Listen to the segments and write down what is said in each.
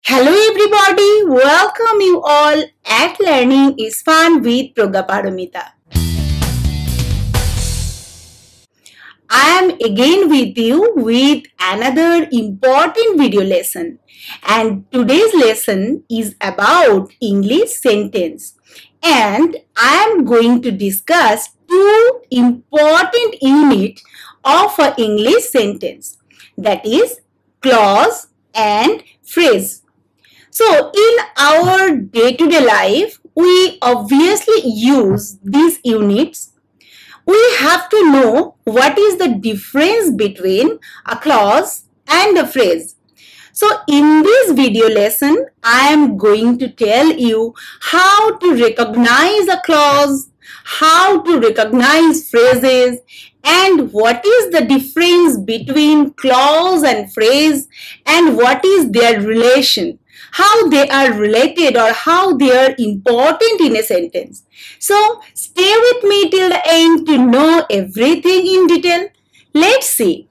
Hello everybody, welcome you all at Learning is Fun with Prajnaparamita. I am again with you with another important video lesson, and today's lesson is about English sentence, and I am going to discuss two important units of an English sentence, that is clause and phrase. So in our day-to-day life, we obviously use these units. We have to know what is the difference between a clause and a phrase. So in this video lesson, I am going to tell you how to recognize a clause, how to recognize phrases, and what is the difference between clause and phrase, and what is their relation, how they are related or how they are important in a sentence. So stay with me till the end to know everything in detail. Let's see.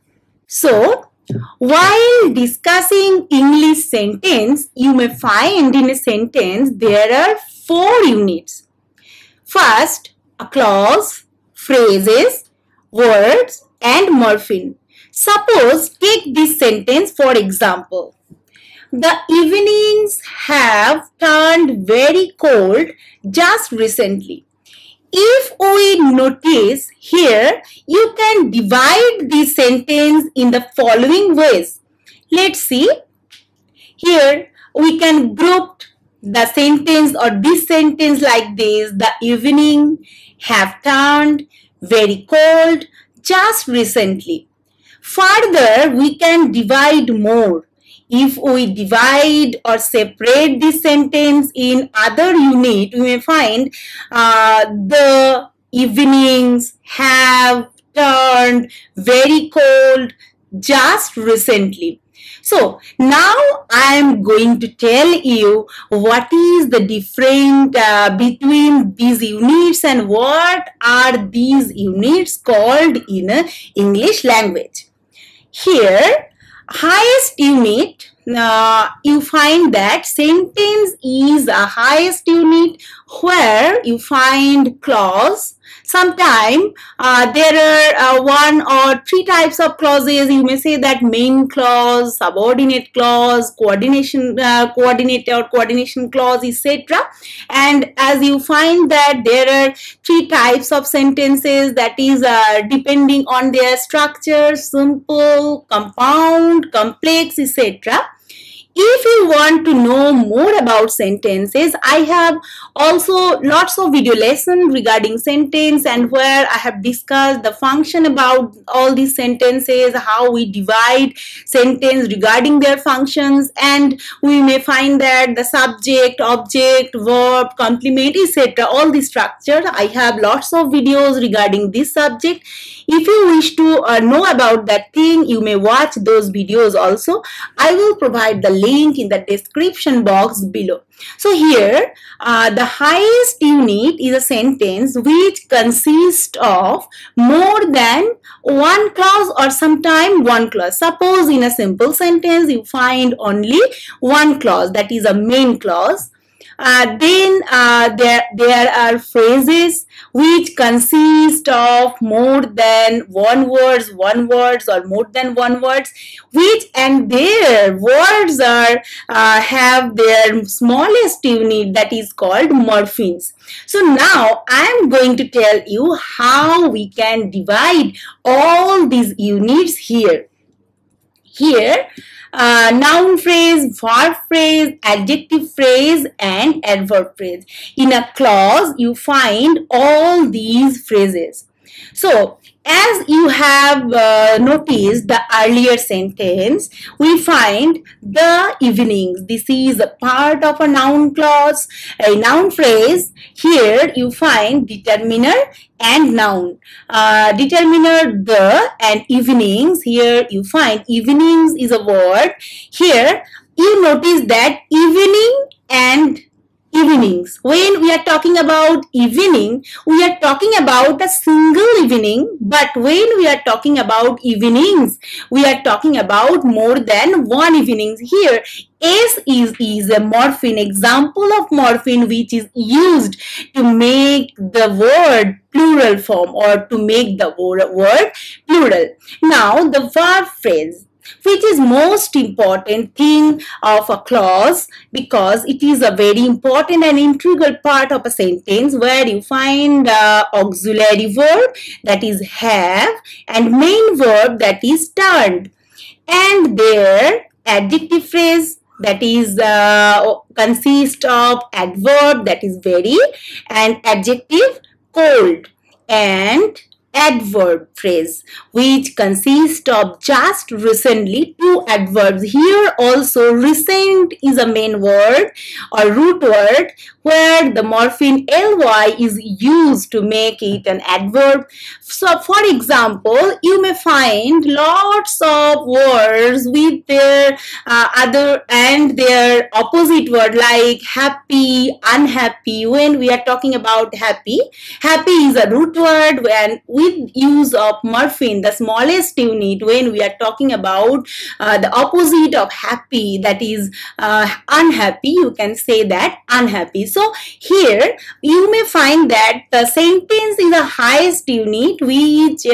So while discussing English sentence, you may find in a sentence there are four units. First, a clause, phrases, words, and morpheme. Suppose take this sentence for example. The evenings have turned very cold just recently. If we notice here, you can divide this sentence in the following ways. Let's see. Here we can group the sentence or this sentence like this. The evening have turned very cold just recently. Further, we can divide more. If we divide or separate this sentence in other unit, we may find the evenings have turned very cold just recently. So now I am going to tell you what is the difference between these units and what are these units called in English language. Here, highest unit, you find that sentence is a highest unit where you find clause. Sometimes there are one or three types of clauses. You may say that main clause, subordinate clause, coordination, coordinator or coordination clause, etc. And as you find that there are three types of sentences, that is depending on their structure, simple, compound, complex, etc. If you want to know more about sentences, I have also lots of video lessons regarding sentence and where I have discussed the function about all these sentences, how we divide sentence regarding their functions, and we may find that the subject, object, verb, complement, etc. all the structure. I have lots of videos regarding this subject. If you wish to know about that thing, you may watch those videos also. I will provide the link in the description box below. So here, the highest unit is a sentence which consists of more than one clause or sometime one clause. Suppose in a simple sentence, you find only one clause, that is a main clause. Then there are phrases which consist of more than one words or more than one words, which and their words are have their smallest unit, that is called morphemes. So now I am going to tell you how we can divide all these units here. Here, noun phrase, verb phrase, adjective phrase, and adverb phrase. In a clause, you find all these phrases. So, as you have noticed the earlier sentence, we find the evenings. This is a part of a noun clause, a noun phrase. Here you find determiner and noun. Determiner the and evenings. Here you find evenings is a word. Here you notice that evening and evenings. When we are talking about evening, we are talking about a single evening, but when we are talking about evenings, we are talking about more than one evenings. Here, S is a morpheme, example of morpheme which is used to make the word plural form or to make the word plural. Now, the verb phrase, which is most important thing of a clause because it is a very important and integral part of a sentence where you find auxiliary verb that is have and main verb that is turned, and their adjective phrase that is consist of adverb that is very and adjective cold, and adverb phrase which consists of just recently two adverbs. Here also recent is a main word or root word where the morpheme ly is used to make it an adverb. So for example, you may find lots of words with their other and their opposite word like happy, unhappy. When we are talking about happy, happy is a root word and with use of morpheme, the smallest unit, when we are talking about the opposite of happy, that is unhappy, you can say that unhappy. So here you may find that the sentence is the highest unit which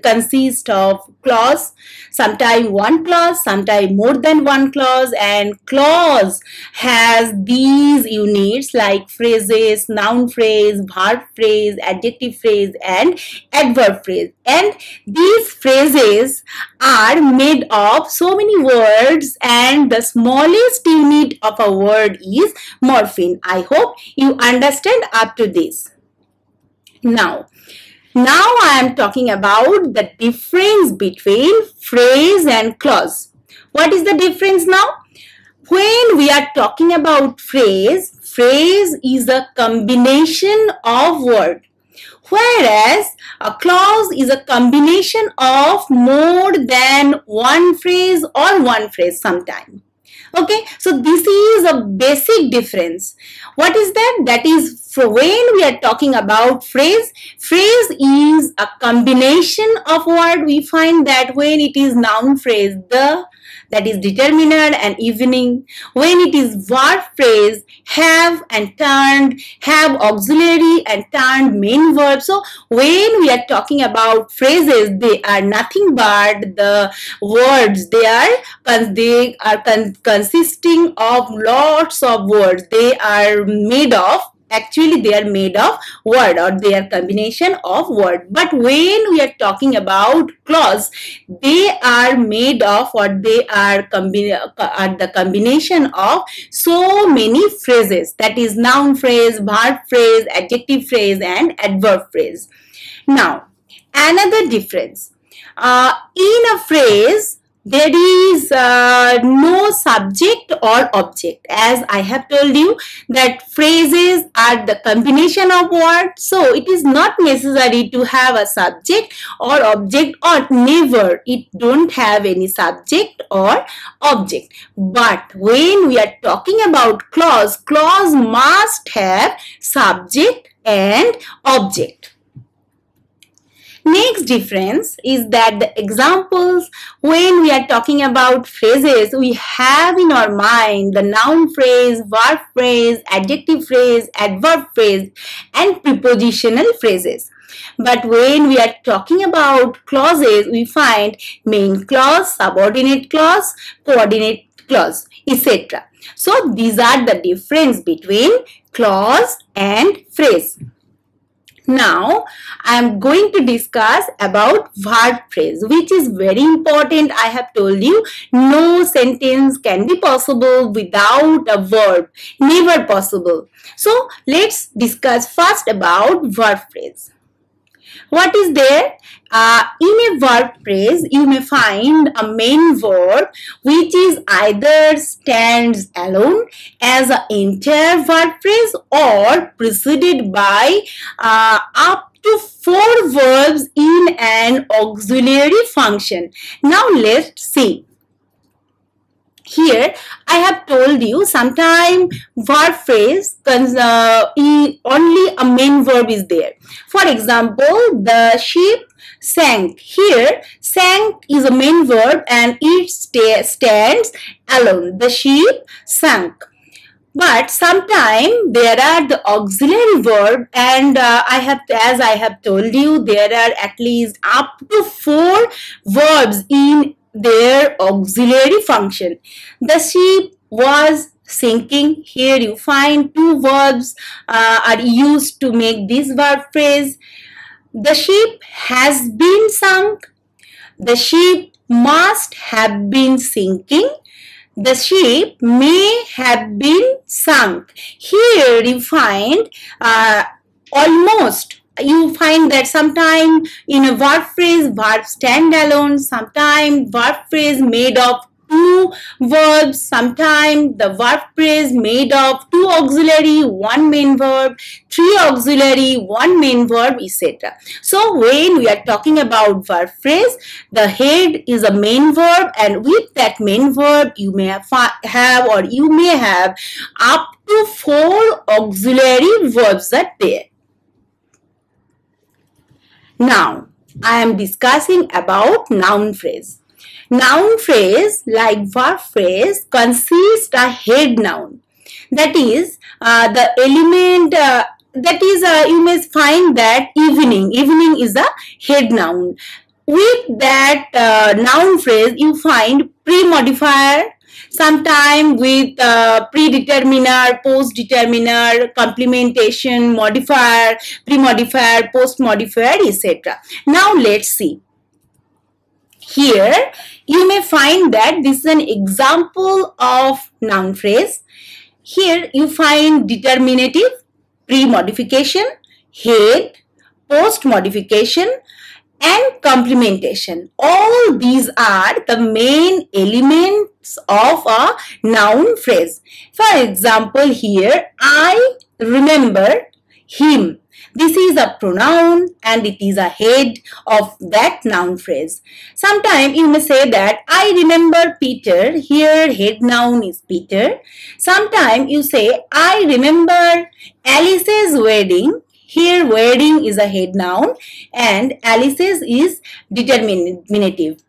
consists of clause, sometimes one clause, sometimes more than one clause, and clause has these units like phrases, noun phrase, verb phrase, adjective phrase, and adverb phrase. And these phrases are made of so many words and the smallest unit of a word is morpheme. I hope you understand up to this. Now I am talking about the difference between phrase and clause. What is the difference now? When we are talking about phrase, phrase is a combination of words, whereas a clause is a combination of more than one phrase or one phrase sometime. Okay, so this is a basic difference. What is that? That is, for when we are talking about phrase, phrase is a combination of word. We find that when it is noun phrase, the, that is determiner and evening. When it is verb phrase, have and turned, have auxiliary and turned main verb. So when we are talking about phrases, they are nothing but the words. They are consisting of lots of words. They are made of, actually they are made of word or they are combination of word. But when we are talking about clause, they are made of or they are the combination of so many phrases, that is noun phrase, verb phrase, adjective phrase, and adverb phrase. Now another difference, in a phrase there is no subject or object. As I have told you that phrases are the combination of words, so it is not necessary to have a subject or object, or never, it don't have any subject or object. But when we are talking about clause, clause must have subject and object. Next difference is that the examples, when we are talking about phrases, we have in our mind the noun phrase, verb phrase, adjective phrase, adverb phrase, and prepositional phrases. But when we are talking about clauses, we find main clause, subordinate clause, coordinate clause, etc. So these are the difference between clause and phrase. Now I am going to discuss about verb phrase, which is very important. I have told you no sentence can be possible without a verb, never possible. So let's discuss first about verb phrase. What is there? In a verb phrase, you may find a main verb which is either stands alone as an entire verb phrase or preceded by up to 4 verbs in an auxiliary function. Now let's see. Here I have told you sometime verb phrase only a main verb is there. For example, the ship sank. Here sank is a main verb and it stands alone. The ship sank. But sometimes there are the auxiliary verb, and as I have told you, there are at least up to 4 verbs in their auxiliary function. The ship was sinking. Here you find 2 verbs are used to make this verb phrase. The ship has been sunk. The ship must have been sinking. The ship may have been sunk. Here you find almost. You find that sometime in a verb phrase, verb stand alone. Sometime verb phrase made of 2 verbs. Sometime the verb phrase made of 2 auxiliary, 1 main verb, 3 auxiliary, 1 main verb, etc. So when we are talking about verb phrase, the head is a main verb, and with that main verb you may have up to 4 auxiliary verbs are there. Now I am discussing about noun phrase. Noun phrase, like verb phrase, consists a head noun. That is the element you may find that evening. Evening is a head noun. With that noun phrase, you find pre-modifier, sometime with predeterminer, post-determiner, complementation, modifier, pre-modifier, post-modifier, etc. Now let's see. Here you may find that this is an example of noun phrase. Here you find determinative, pre-modification, head, post-modification, and complementation. All these are the main elements of a noun phrase. For example, here I remember him. This is a pronoun and it is a head of that noun phrase. Sometimes you may say that I remember Peter. Here head noun is Peter. Sometimes you say I remember Alice's wedding. Here wedding is a head noun and Alice's is determinative.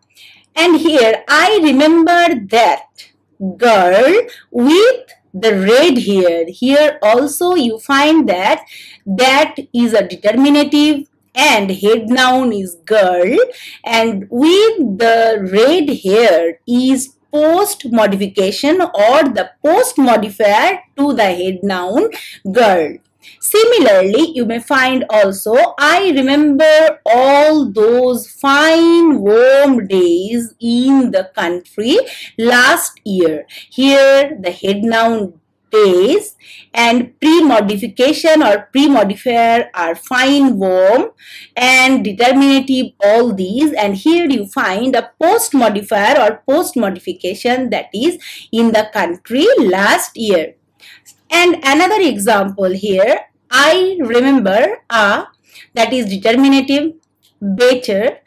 And here I remember that girl with the red hair. Here also you find that is a determinative and head noun is girl, and with the red hair is post modification or the post modifier to the head noun girl. Similarly, you may find also I remember all those fine warm days in the country last year. Here the head noun days and pre-modification or pre-modifier are fine, warm, and determinative, all these, and here you find a post-modifier or post-modification, that is in the country last year. And another example here, I remember that is determinative, better,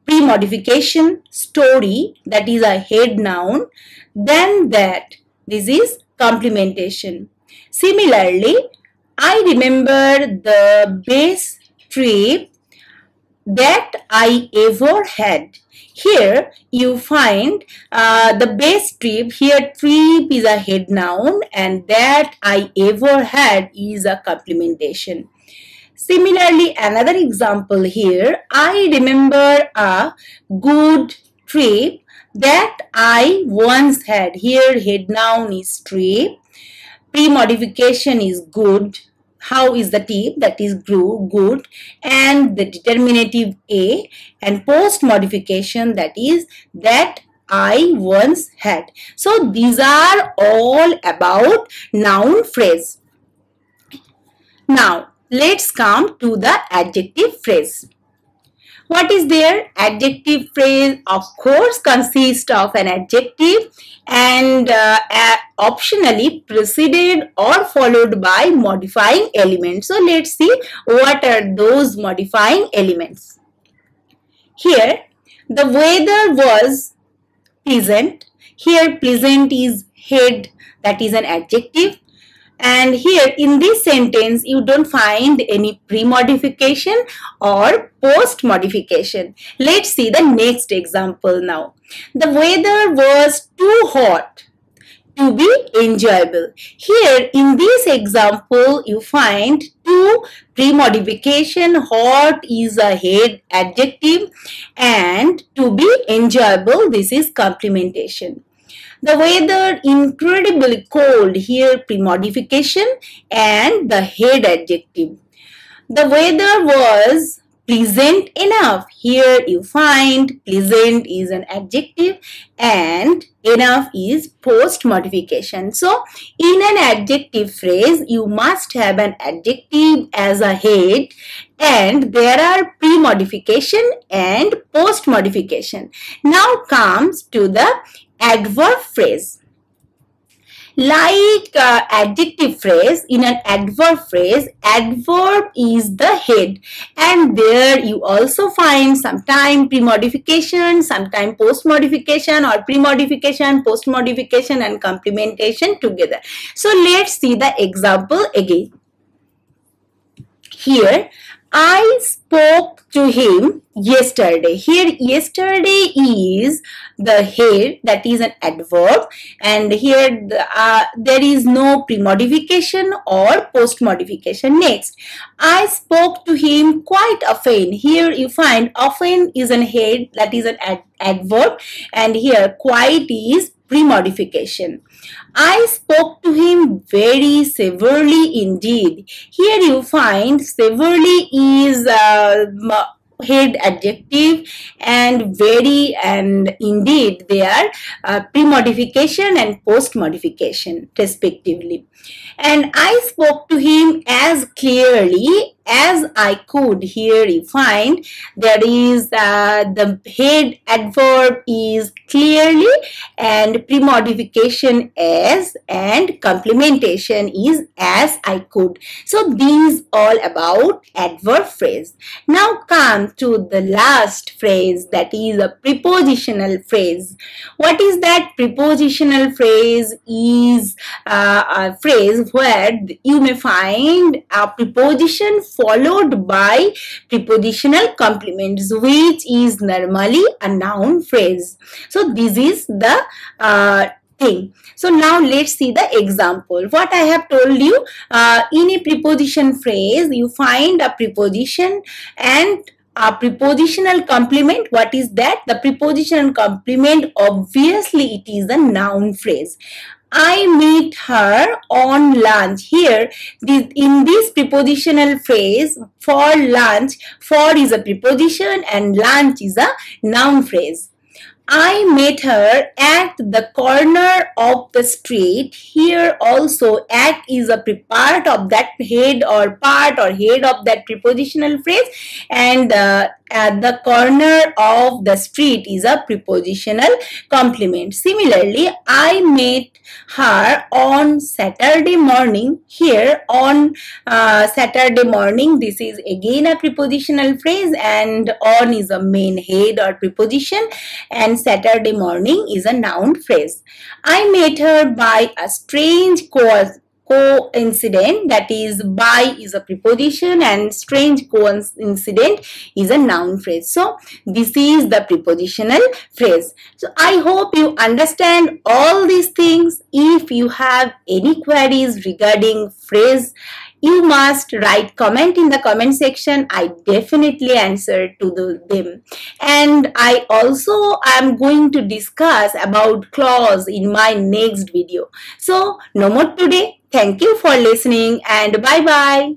pre-modification, story, that is a head noun, then that, this is complementation. Similarly, I remember the best trip that I ever had. Here you find the best trip. Here trip is a head noun and that I ever had is a complementation. Similarly, another example here, I remember a good trip that I once had. Here head noun is trip, pre-modification is good. How is the tip? That is good, and the determinative a, and post modification, that is that I once had. So these are all about noun phrase. Now let's come to the adjective phrase. What is there? Adjective phrase, of course, consists of an adjective and optionally preceded or followed by modifying elements. So let's see what are those modifying elements. Here, the weather was pleasant. Here pleasant is head, that is an adjective. And here in this sentence, you don't find any pre-modification or post-modification. Let's see the next example now. The weather was too hot to be enjoyable. Here in this example, you find two pre-modification. Hot is a head adjective and to be enjoyable, this is complementation. The weather incredibly cold, here pre-modification and the head adjective. The weather was pleasant enough. Here you find pleasant is an adjective and enough is post modification. So in an adjective phrase, you must have an adjective as a head and there are pre-modification and post modification. Now comes to the adverb phrase. Like adjective phrase, in an adverb phrase, adverb is the head and there you also find sometime pre-modification, sometime post-modification or pre-modification, post-modification and complementation together. So let's see the example again. Here, I spoke to him yesterday. Here yesterday is the head, that is an adverb, and here there is no pre-modification or post-modification. Next, I spoke to him quite often. Here you find often is an head, that is an adverb, and here quite is pre-modification. I spoke to him very severely indeed. Here you find severely is head adjective and very and indeed they are pre-modification and post-modification respectively. And I spoke to him as clearly as I could. Here you find there is the head adverb is clearly and pre-modification as and complementation is as I could. So these all about adverb phrase. Now come to the last phrase, that is a prepositional phrase. What is that? Prepositional phrase is a phrase where you may find a preposition followed by prepositional complements, which is normally a noun phrase. So this is the thing. So now let's see the example. What I have told you, in a preposition phrase, you find a preposition and a prepositional complement. What is that? The prepositional complement, obviously it is a noun phrase. I met her on lunch. Here, in this prepositional phrase, for lunch, for is a preposition and lunch is a noun phrase. I met her at the corner of the street. Here also at is a part of that head or part or head of that prepositional phrase, and at the corner of the street is a prepositional complement. Similarly, I met her on Saturday morning. Here on Saturday morning, this is again a prepositional phrase and on is a main head or preposition and Saturday morning is a noun phrase. I met her by a strange coincidence, that is by is a preposition and strange coincidence is a noun phrase. So this is the prepositional phrase. So I hope you understand all these things. If you have any queries regarding phrase, you must write comment in the comment section. I definitely answer to them. And I also am going to discuss about clause in my next video. So no more today. Thank you for listening and bye bye.